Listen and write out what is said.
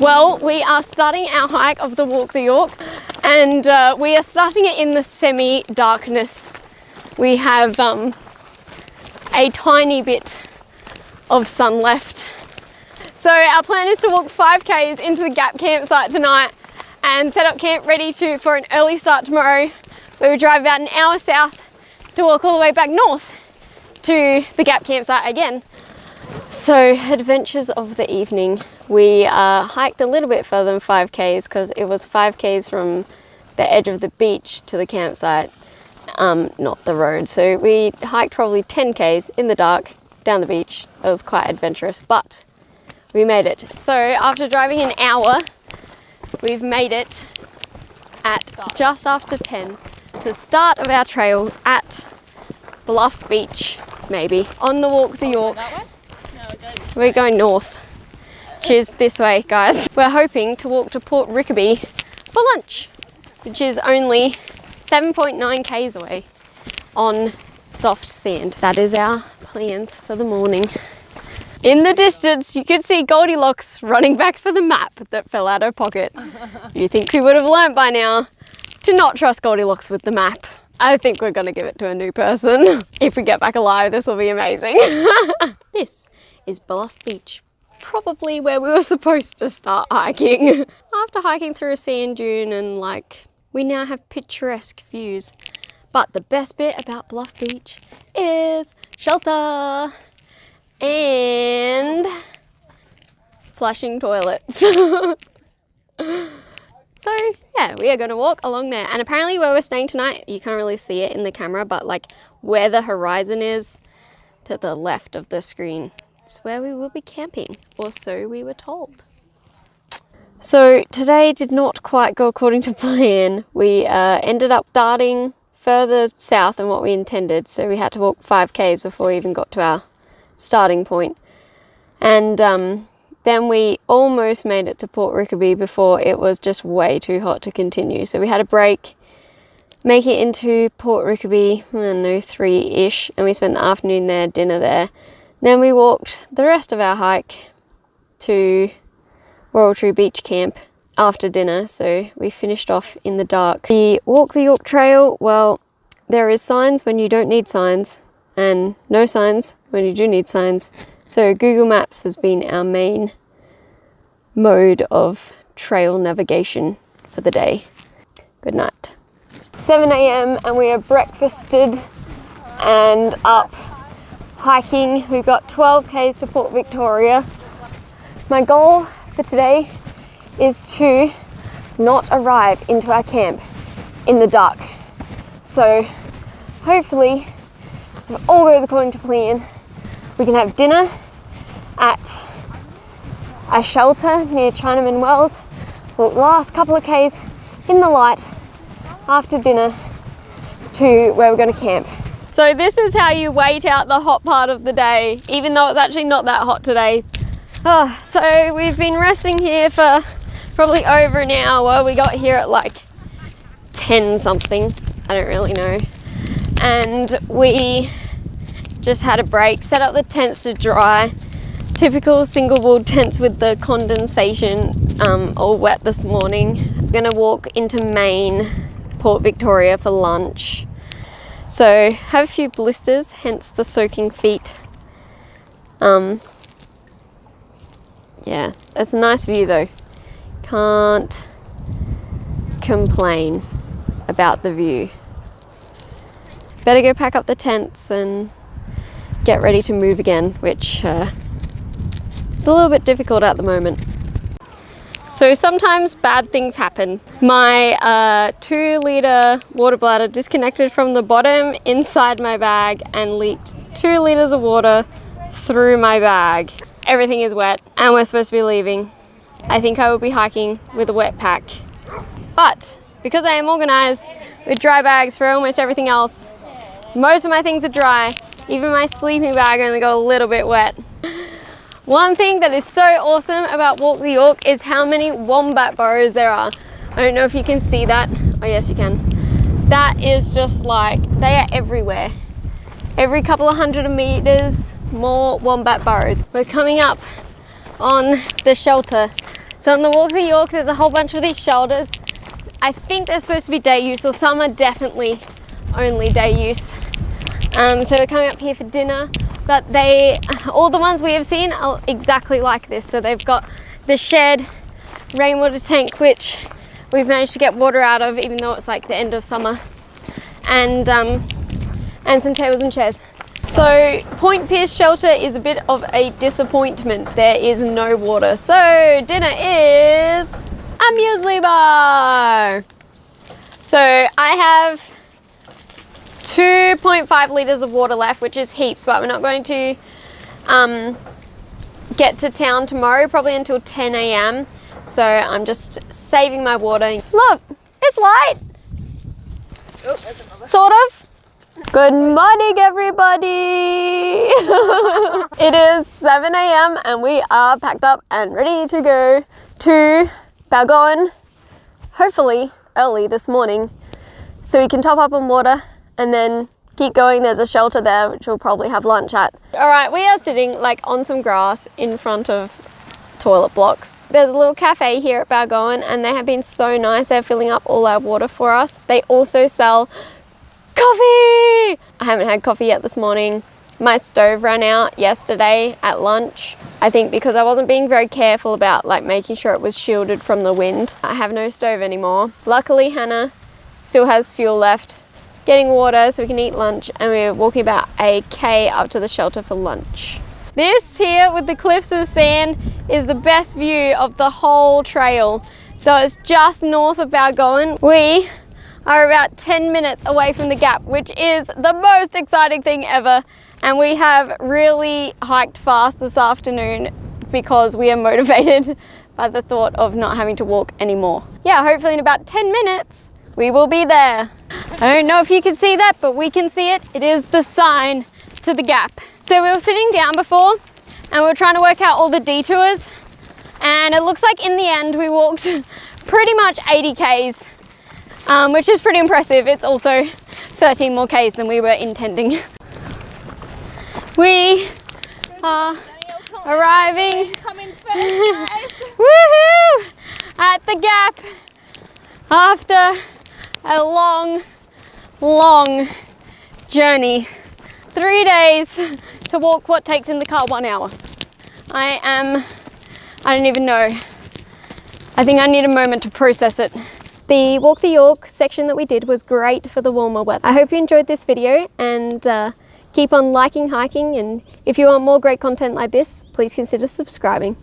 Well, we are starting our hike of the Walk the York, and we are starting it in the semi-darkness. We have a tiny bit of sun left. So our plan is to walk 5Ks into the Gap campsite tonight and set up camp ready for an early start tomorrow, where we drive about an hour south to walk all the way back north to the Gap campsite again. So adventures of the evening. We hiked a little bit further than 5Ks because it was 5Ks from the edge of the beach to the campsite, not the road. So we hiked probably 10Ks in the dark down the beach. It was quite adventurous, but we made it. So after driving an hour, we've made it at just after 10, the start of our trail at Bluff Beach, maybe. On the Walk the York. We're going north, which is this way, guys. We're hoping to walk to Port Rickaby for lunch, which is only 7.9 Ks away on soft sand. That is our plans for the morning. In the distance, you could see Goldilocks running back for the map that fell out her pocket. You think we would have learnt by now to not trust Goldilocks with the map. I think we're gonna give it to a new person. If we get back alive, this will be amazing. This is Bluff Beach, probably where we were supposed to start hiking. After hiking through a sand dune and we now have picturesque views. But the best bit about Bluff Beach is shelter and flushing toilets. So yeah, we are gonna walk along there. And apparently where we're staying tonight, you can't really see it in the camera, but where the horizon is to the left of the screen is where we will be camping, or so we were told. So today did not quite go according to plan. We ended up starting further south than what we intended, so we had to walk 5Ks before we even got to our starting point. And then we almost made it to Port Rickaby before it was just way too hot to continue. So we had a break, make it into Port Rickaby, I don't know, 3-ish, and we spent the afternoon there, dinner there. Then we walked the rest of our hike to Royal Tree Beach Camp after dinner, so we finished off in the dark. The Walk the York Trail, well, there is signs when you don't need signs, and no signs when you do need signs. So Google Maps has been our main mode of trail navigation for the day. Good night. 7 AM and we are breakfasted and up hiking. We've got 12 Ks to Port Victoria. My goal for today is to not arrive into our camp in the dark. So hopefully, if all goes according to plan, we can have dinner at a shelter near Chinaman Wells. Walk the last couple of Ks in the light after dinner to where we're going to camp. So this is how you wait out the hot part of the day, even though it's actually not that hot today. So we've been resting here for probably over an hour. We got here at 10 something, I don't really know. And we just had a break, set up the tents to dry. Typical single walled tents with the condensation, all wet this morning. I'm gonna walk into Main, Port Victoria for lunch. So have a few blisters, hence the soaking feet. Yeah, it's a nice view though. Can't complain about the view. Better go pack up the tents and get ready to move again, which is a little bit difficult at the moment. So sometimes bad things happen. My 2-litre water bladder disconnected from the bottom inside my bag and leaked 2 litres of water through my bag. Everything is wet and we're supposed to be leaving. I think I will be hiking with a wet pack. But because I am organised with dry bags for almost everything else, most of my things are dry. Even my sleeping bag only got a little bit wet. One thing that is so awesome about Walk the York is how many wombat burrows there are. I don't know if you can see that. Oh yes, you can. That is just they are everywhere. Every couple of 100 meters, more wombat burrows. We're coming up on the shelter. So on the Walk the York, there's a whole bunch of these shelters. I think they're supposed to be day use, or some are definitely only day use. So we're coming up here for dinner, but all the ones we have seen are exactly like this. So they've got the shed, rainwater tank, which we've managed to get water out of, even though it's like the end of summer, and some tables and chairs. So Point Pierce shelter is a bit of a disappointment. There is no water. So dinner is a muesli bar. So I have 2.5 litres of water left, which is heaps, but we're not going to get to town tomorrow, probably until 10 a.m. So I'm just saving my water. Look, it's light. Oh, there's another. Sort of. Good morning, everybody. It is 7 a.m. and we are packed up and ready to go to Balgowan, hopefully early this morning, so we can top up on water and then keep going. There's a shelter there which we'll probably have lunch at. All right, we are sitting like on some grass in front of toilet block. There's a little cafe here at Balgowan and they have been so nice. They're filling up all our water for us. They also sell coffee! I haven't had coffee yet this morning. My stove ran out yesterday at lunch. I think because I wasn't being very careful about like making sure it was shielded from the wind. I have no stove anymore. Luckily Hannah still has fuel left. Getting water so we can eat lunch, and we're walking about a K up to the shelter for lunch. This here with the cliffs and the sand is the best view of the whole trail. So it's just north of Balgowan. We are about 10 minutes away from the gap, which is the most exciting thing ever. And we have really hiked fast this afternoon because we are motivated by the thought of not having to walk anymore. Yeah, hopefully in about 10 minutes, we will be there. I don't know if you can see that, but we can see it. It is the sign to the gap. So we were sitting down before and we were trying to work out all the detours. And it looks like in the end, we walked pretty much 80 Ks. Which is pretty impressive. It's also 13 more Ks than we were intending. We are arriving woohoo, at the gap after a long journey. 3 days to walk what takes in the car 1 hour. I don't even know. I think I need a moment to process it. The Walk the York section that we did was great for the warmer weather. I hope you enjoyed this video and keep on liking hiking, and if you want more great content like this, please consider subscribing.